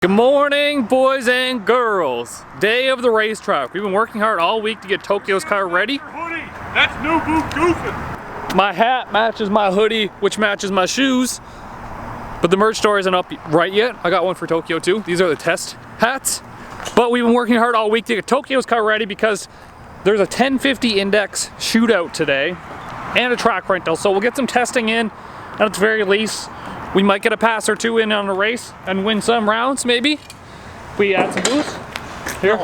Good morning, boys and girls. Day of the racetrack. We've been working hard all week to get Tokyo's car ready. Hoodie. That's new boot goofing. My hat matches my hoodie, which matches my shoes. But the merch store isn't up right yet. I got one for Tokyo too. These are the test hats. But we've been working hard all week to get Tokyo's car ready because there's a 1050 index shootout today and a track rental. So we'll get some testing in, and at the very least, we might get a pass or two in on a race and win some rounds, maybe. We add some boost. Here.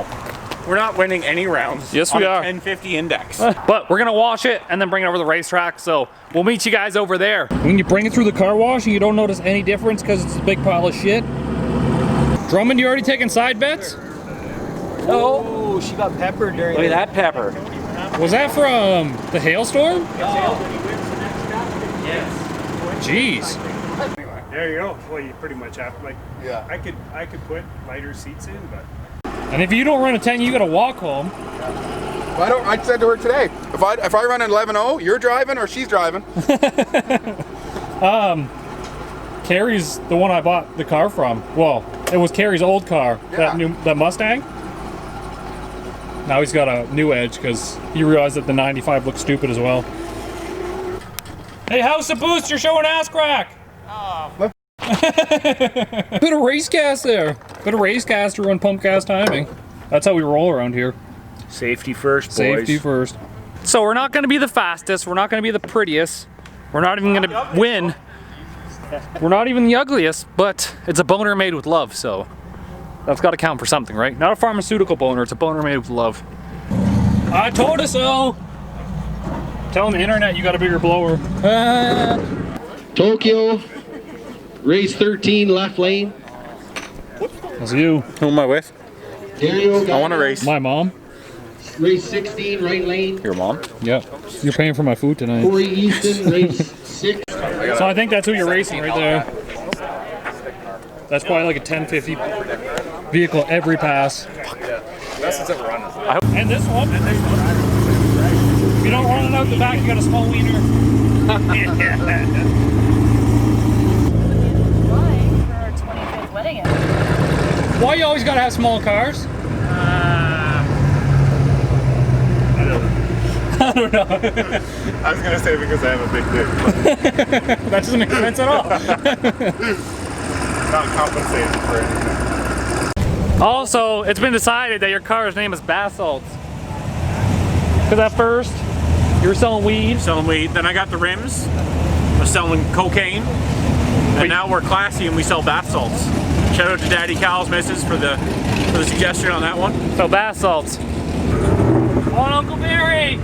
We're not winning any rounds. Yes, we are. 1050 index. But we're gonna wash it and then bring it over to the racetrack. So we'll meet you guys over there. When you bring it through the car wash and you don't notice any difference because it's a big pile of shit. Drummond, you already taking side bets? Oh, she got peppered during. Look at that pepper. Was that from the hailstorm? Yes. Jeez. There you go. Well, you pretty much have yeah. I could put lighter seats in, but. And if you don't run a 10, you gotta walk home. Well, I said to her today, if I run an 11.0, you're driving or she's driving. Carrie's the one I bought the car from. Well, it was Carrie's old car, Yeah. that Mustang. Now he's got a new Edge because he realized that the 95 looked stupid as well. Hey, how's the boost? You're showing ass crack. Oh. Bit of race gas there. Bit of race gas to run pump gas timing. That's how we roll around here. Safety first, boys. Safety first. So we're not going to be the fastest. We're not going to be the prettiest. We're not even going to win. We're not even the ugliest, but it's a boner made with love, so that's got to count for something, right? Not a pharmaceutical boner, it's a boner made with love. I told us so. Telling the internet you got a bigger blower. Tokyo, race 13, left lane. That's you. Who am I with? Dario, I want to race. My mom. Race 16, right lane. Your mom? Yep. You're paying for my food tonight. Corey Easton, race 6. So I think that's who you're racing right there. That's probably like a 1050 vehicle every pass. And this one. If you don't run it out the back, you got a small wiener. Why you always gotta have small cars? I don't know. I was gonna say because I have a big dick, That doesn't make sense at all. not compensated for anything. Also, it's been decided that your car's name is Bath Salts. Because at first, you were selling weed. Selling weed. Then I got the rims. We're selling cocaine. And now we're classy and we sell bath salts. Shout out to Daddy Cal's missus for the suggestion on that one. So Bath Salts. Come on, Uncle Barry!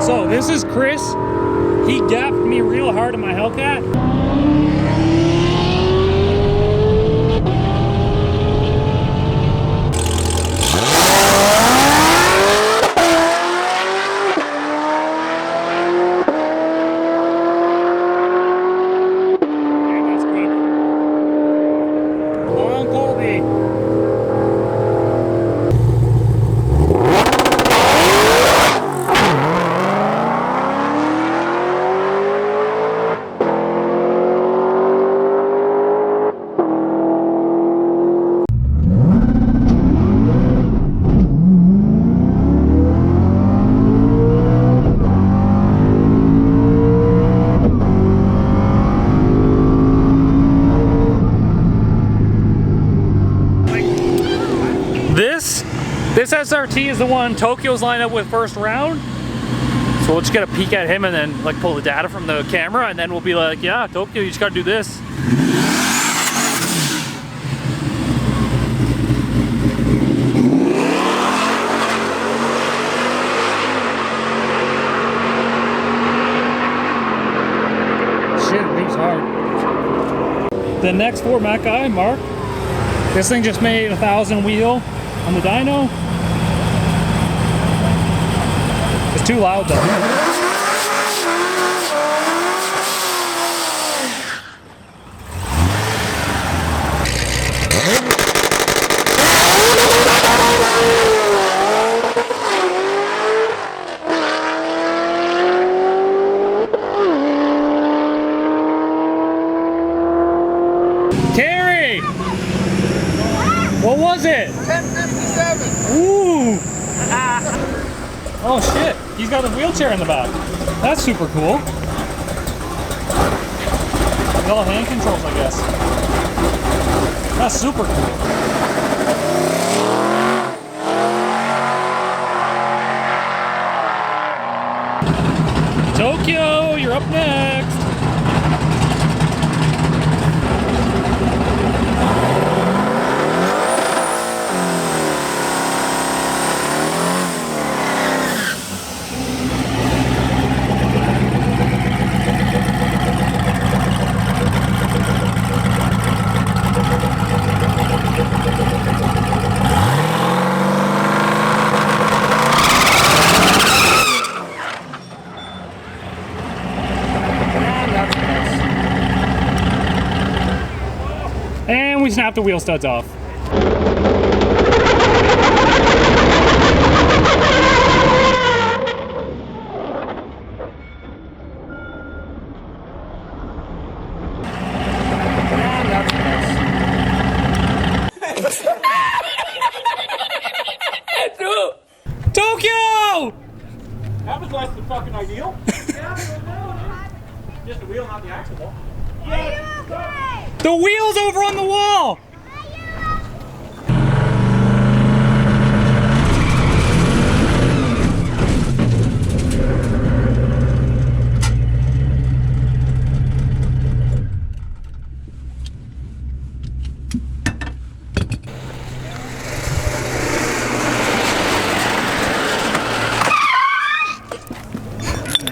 So this is Chris. He gapped me real hard in my Hellcat. This SRT is the one Tokyo's lined up with first round. So we'll just get a peek at him and then like pull the data from the camera and then we'll be like, yeah, Tokyo, you just gotta do this. Shit, it beats hard. The next format guy, Mark, this thing just made 1,000 wheel on the dyno. It's too loud though. was it? 1057. Ooh. Oh shit, he's got a wheelchair in the back. That's super cool. With all hand controls, I guess. That's super cool. Tokyo, you're up next. And we snapped the wheel studs off. Tokyo! That was less than fucking ideal. Just the wheel, not the axle. The wheel's over on the wall!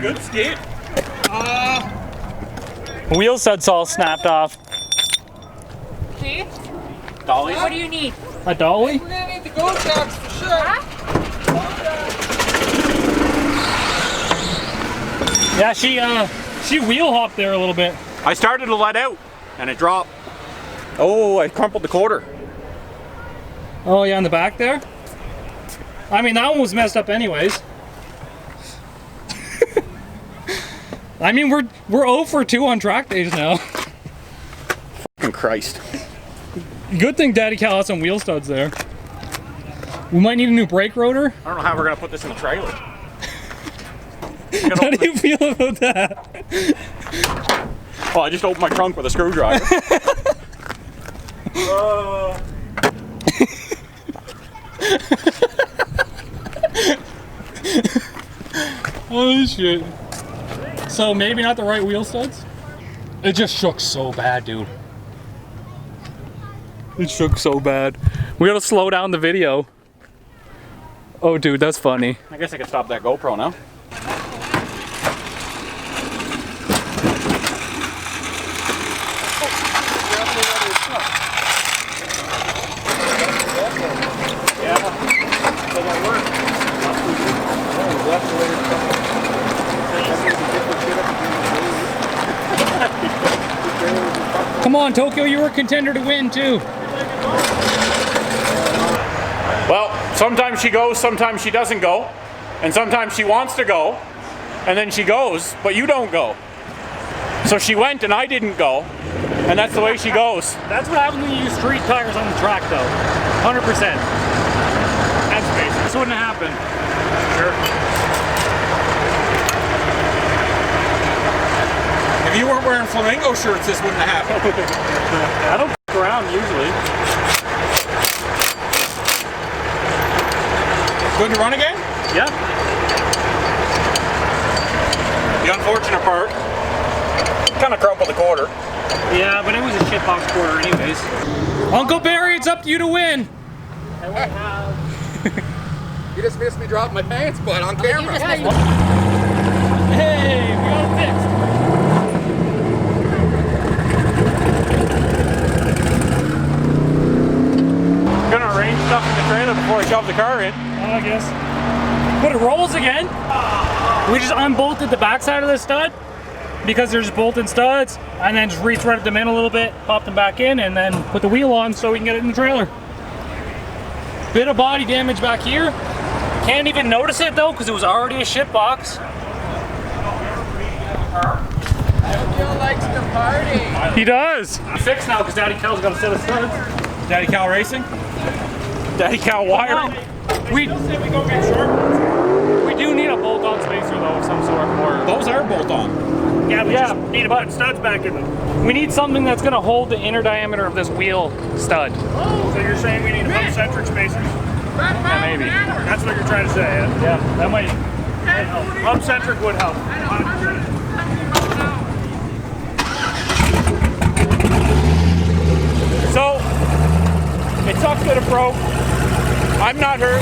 Good skid. Wheel studs all snapped off. See? Dolly. What do you need? A dolly? We're gonna need the go shocks for sure. Yeah, she wheel hopped there a little bit. I started to let out, and it dropped. Oh, I crumpled the quarter. Oh yeah, in the back there? I mean, that one was messed up anyways. I mean, we're 0 for 2 on track days now. Fucking Christ. Good thing Daddy Cal has some wheel studs there. We might need a new brake rotor. I don't know how we're gonna put this in the trailer. How do you feel about that? Oh, I just opened my trunk with a screwdriver. Oh shit. So maybe not the right wheel studs? It just shook so bad, dude. It shook so bad. We gotta slow down the video. Oh dude, that's funny. I guess I could stop that GoPro now. Come on, Tokyo, you were a contender to win too. Well, sometimes she goes, sometimes she doesn't go. And sometimes she wants to go, and then she goes, but you don't go. So she went and I didn't go, and that's the way she goes. That's what happens when you use street tires on the track though. 100%. That's basic. This wouldn't happen. Sure. If you weren't wearing flamingo shirts, this wouldn't have happened. I don't f around usually. Good to run again? Yeah. The unfortunate part, kind of crumpled the quarter. Yeah, but it was a shitbox quarter anyways. Uncle Barry, it's up to you to win. And we have... You just missed me dropping my pants, but on camera. Hey, we got it fixed. Gonna arrange stuff in the trailer before I shove the car in. I guess. But it rolls again. We just unbolted the backside of the stud because there's bolted studs, and then just re-threaded them in a little bit, popped them back in, and then put the wheel on so we can get it in the trailer. Bit of body damage back here. Can't even notice it though because it was already a shit box. Tokyo likes to party. He does. I'm fixed now because Daddy Cal's got a set of studs. Daddy Cal Racing? Daddy Cal Wiring? We do need a bolt-on spacer though of some sort. Or Those are bolt-on. Yeah, we just need to put studs back in them. we need something that's gonna hold the inner diameter of this wheel stud. So you're saying we need hub-centric spacers? Yeah, maybe. That's what you're trying to say, yeah? Yeah, that might. Hub-centric would help. So, it sucks that it broke. I'm not hurt.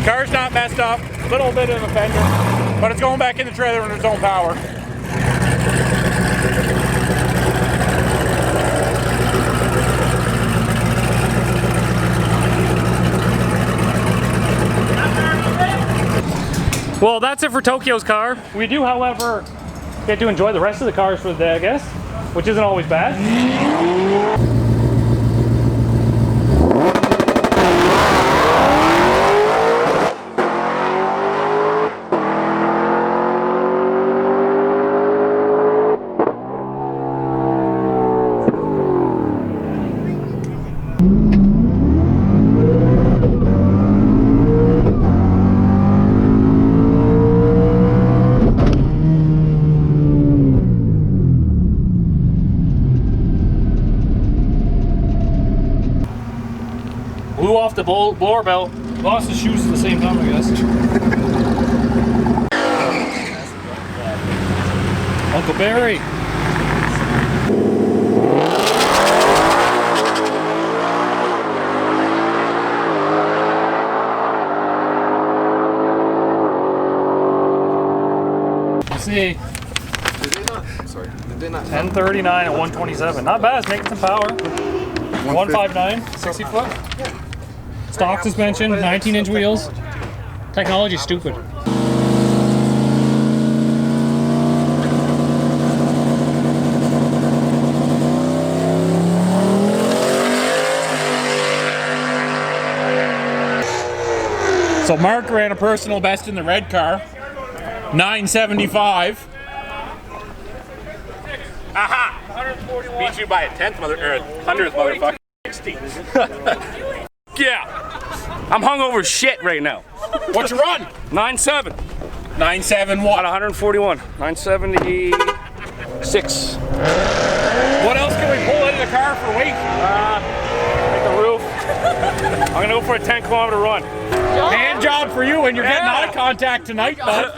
Car's not messed up. Little bit of a fender, but it's going back in the trailer under its own power. Well, that's it for Tokyo's car. We do, however, get to enjoy the rest of the cars for the day, I guess, which isn't always bad. Blew off the blower belt, lost his shoes at the same time, I guess. Uncle Barry. You see, 1039 at 127. Not bad, it's making some power. 159, 60 foot. Stock suspension, 19-inch wheels. Technology's stupid. So Mark ran a personal best in the red car, 975. Aha! 141. Beat you by a tenth, or a hundredth, motherfucker. 60. Yeah! I'm hungover shit right now. What's your run? 9.7. 9.7 what? 141. 976. What else can we pull out of the car for weight? Like the roof. I'm gonna go for a 10-kilometer run. Hand job for you when you're getting eye contact tonight, bud.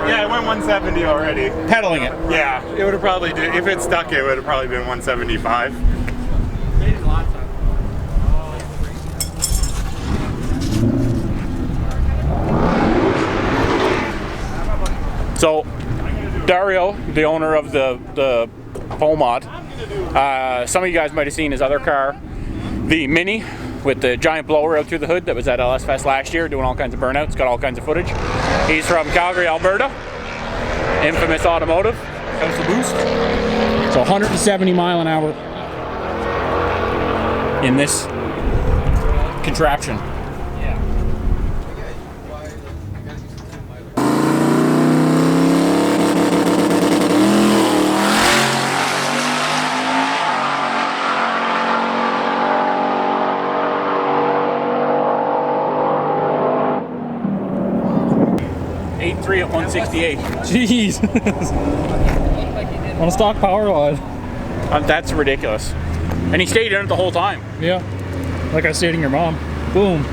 Yeah, it went 170 already. Pedaling it. Yeah, it would have probably did. If it stuck, it would have probably been 175. So, Dario, the owner of the PO mod, some of you guys might have seen his other car, the Mini, with the giant blower out through the hood that was at LS Fest last year, doing all kinds of burnouts, got all kinds of footage. He's from Calgary, Alberta, infamous automotive, house of Boost. So 170 mile an hour in this contraption. At 168. Jeez. On a stock power line. That's ridiculous. And he stayed in it the whole time. Yeah. Like I was dating your mom. Boom.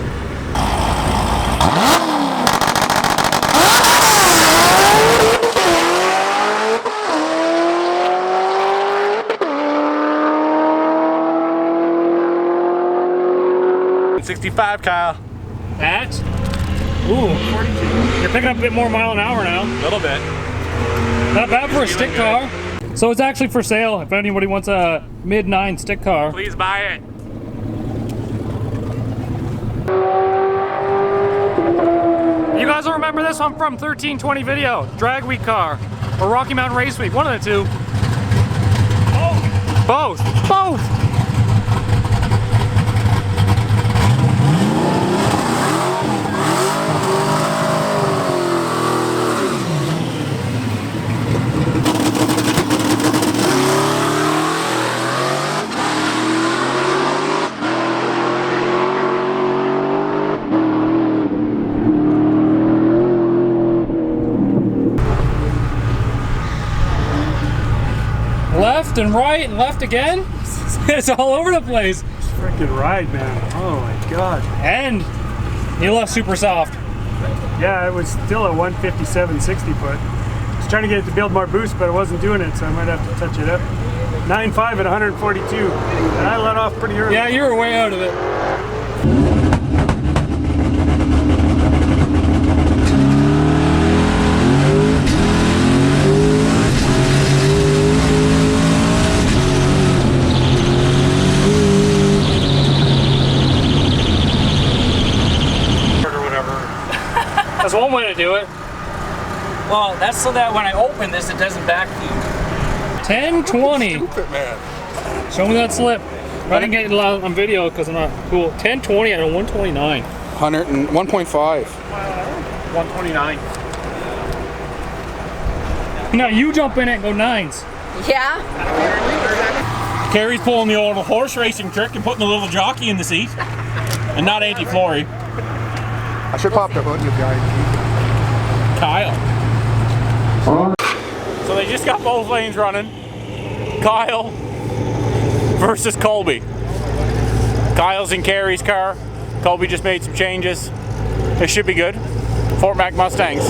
$65, Kyle. That? Ooh. 42. You're picking up a bit more mile an hour now. A little bit. Not bad for a stick car. So it's actually for sale if anybody wants a mid-9 stick car. Please buy it. You guys will remember this one from 1320 video. Drag week car or Rocky Mountain Race Week. One of the two. Both. Both. Left and right and left again. It's all over the place. Freaking ride, man. Oh my god. And he left super soft. Yeah, it was still at 157, 60 foot. I was trying to get it to build more boost, but it wasn't doing it, so I might have to touch it up. 9.5 at 142. And I let off pretty early. Yeah, you were way out of it. That's one way to do it. Well, that's so that when I open this, it doesn't backfeed. 1020. Stupid, man. Show me that slip. I didn't get it on video because I'm not cool. 1020 at a 129. 1.5. 129. Now you jump in it and go 9s. Yeah. Carrie's pulling the old horse racing trick and putting the little jockey in the seat. And not Auntie Flory. I should pop the hood with the ID. Kyle. So they just got both lanes running. Kyle versus Colby. Kyle's in Carrie's car. Colby just made some changes. It should be good. Fort Mac Mustangs.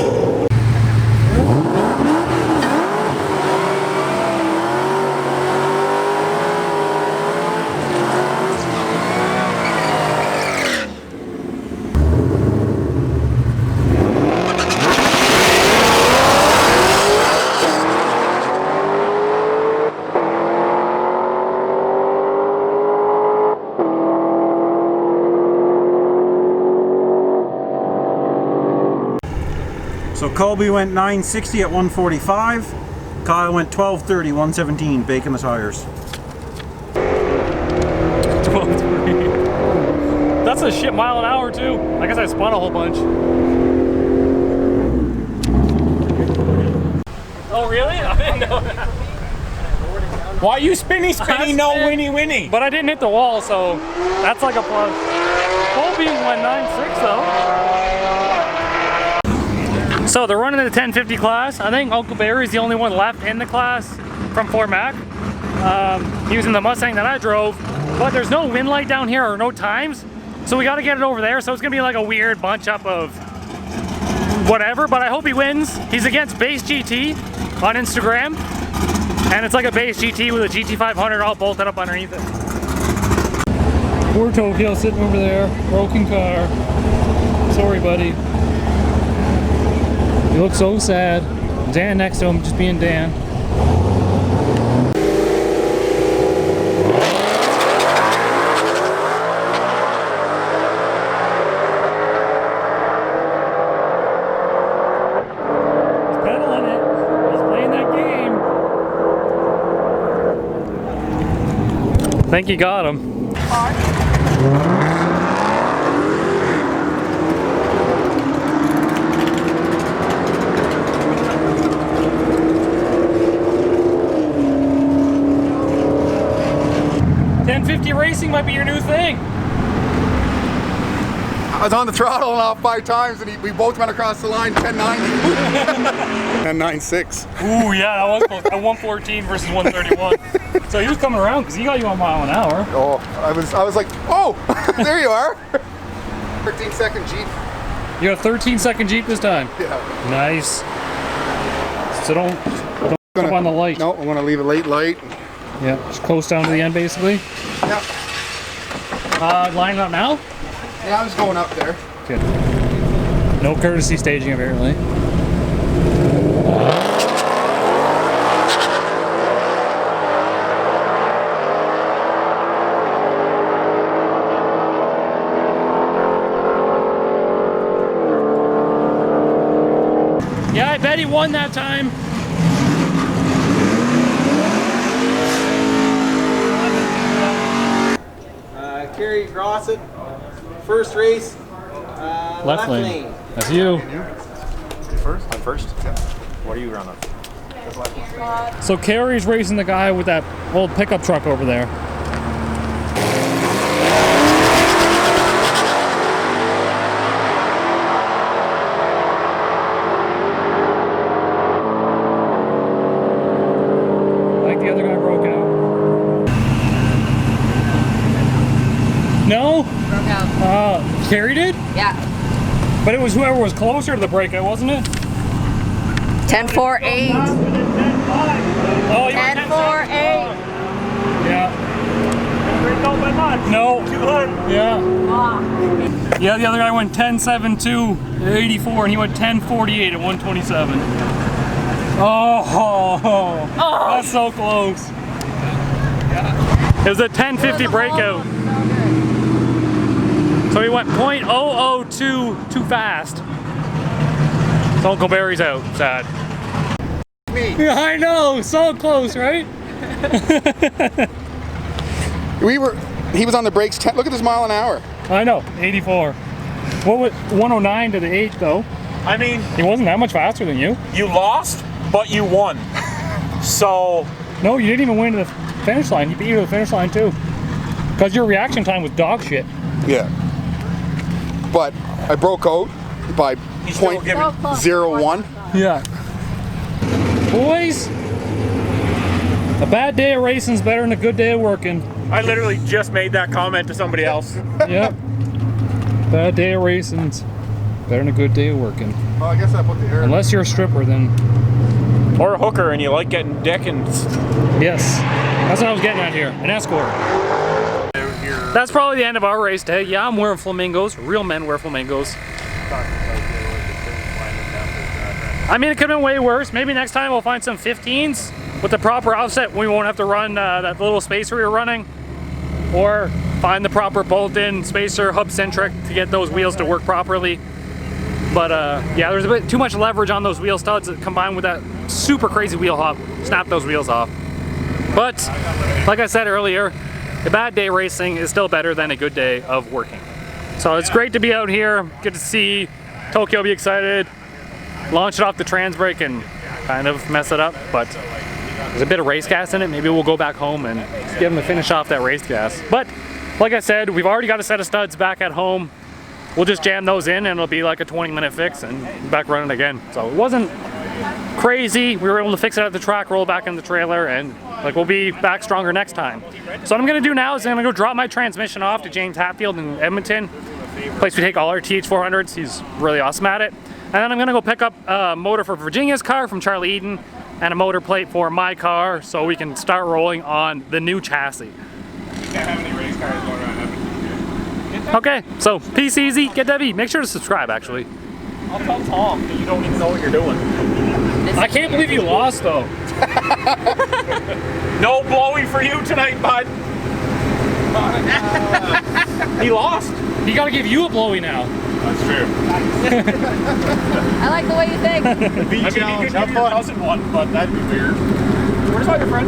So Colby went 960 at 145. Kyle went 1230, 117, Bacon tires. 1230. That's a shit mile an hour too. I guess I spun a whole bunch. Oh really? I didn't know that. Why are you spinny, no winny, winny? But I didn't hit the wall, so that's like a plus. Colby went 9.6 though. So they're running the 1050 class. I think Uncle Barry's the only one left in the class from Fort Mac. He was in the Mustang that I drove, but there's no wind light down here or no times. So we got to get it over there. So it's gonna be like a weird bunch up of whatever, but I hope he wins. He's against Base GT on Instagram. And it's like a Base GT with a GT500 all bolted up underneath it. Poor Tokyo sitting over there, broken car. Sorry, buddy. You look so sad. Dan next to him, just being Dan. He's pedaling it. He's playing that game. I think he got him. 1050 racing might be your new thing. I was on the throttle and off 5 times, and we both went across the line 1090. 1096. Ooh, yeah, that was close. At 114 versus 131. So he was coming around because he got you on mile an hour. Oh, I was like, oh, there you are. 13-second Jeep. You got a 13-second Jeep this time. Yeah. Nice. So don't jump on the light. No, I want to leave a late light. Yeah, just close down to the end basically. Yeah. Lining up now? Yeah, I was going up there. Good. No courtesy staging apparently. Yeah, I bet he won that time. Kerry Grossett, first race, left lane. That's you. First? I'm first? Yeah. What are you running? So Carrie's racing the guy with that old pickup truck over there. Like the other guy broke out. No? Broke out. Carrie did? Yeah. But it was whoever was closer to the breakout, wasn't it? 10-4-8. Oh, you were 10-4-8. Yeah. No. Yeah. Yeah, the other guy went 10.72 at 84, and he went 10.48 at 127. Oh, that's so close. It was a 10.50 breakout. So he went .002 too fast. So Uncle Barry's out. Sad. Me. Yeah, I know. So close, right? He was on the brakes. Look at this mile an hour. I know. 84. What was 109 to the 8 though? I mean, He wasn't that much faster than you. you lost, but you won. So, No, you didn't even win to the finish line. He beat you to the finish line too. Because your reaction time was dog shit. Yeah. But I broke out by still giving- .01. Yeah. Boys, a bad day of racing's better than a good day of working. I literally just made that comment to somebody else. Yep. Bad day of racing's better than a good day of working. Well, I guess I put the air. Unless you're a stripper, then Or a hooker and you like getting dick and... yes. That's what I was getting at here. An escort. That's probably the end of our race day. Yeah, I'm wearing flamingos. Real men wear flamingos. I mean, it could have been way worse. Maybe next time we'll find some 15s with the proper offset. We won't have to run that little spacer we were running. Or find the proper bolt-in spacer hub centric to get those wheels to work properly. But yeah, there's a bit too much leverage on those wheel studs combined with that super crazy wheel hop. Snap those wheels off. But like I said earlier, a bad day racing is still better than a good day of working. So it's great to be out here. Good to see Tokyo be excited. Launch it off the trans brake and kind of mess it up. But there's a bit of race gas in it. Maybe we'll go back home and give them to finish off that race gas. But like I said, we've already got a set of studs back at home. We'll just jam those in and it'll be like a 20-minute fix and back running again. So it wasn't crazy. We were able to fix it at the track, roll back in the trailer, and like we'll be back stronger next time. So what I'm gonna do now is I'm gonna go drop my transmission off to James Hatfield in Edmonton, place we take all our TH400s. He's really awesome at it. And then I'm gonna go pick up a motor for Virginia's car from Charlie Eden and a motor plate for my car so we can start rolling on the new chassis. You can't have any race cars going around Edmonton. Okay, so peace easy, get Debbie. Make sure to subscribe actually. I'll tell Tom that you don't even know what you're doing. I can't believe you lost though. No blowy for you tonight, bud. He lost. He gotta give you a blowy now. That's true. I like the way you think. I mean, he could give your cousin one, but that'd be weird. Where's all your friends?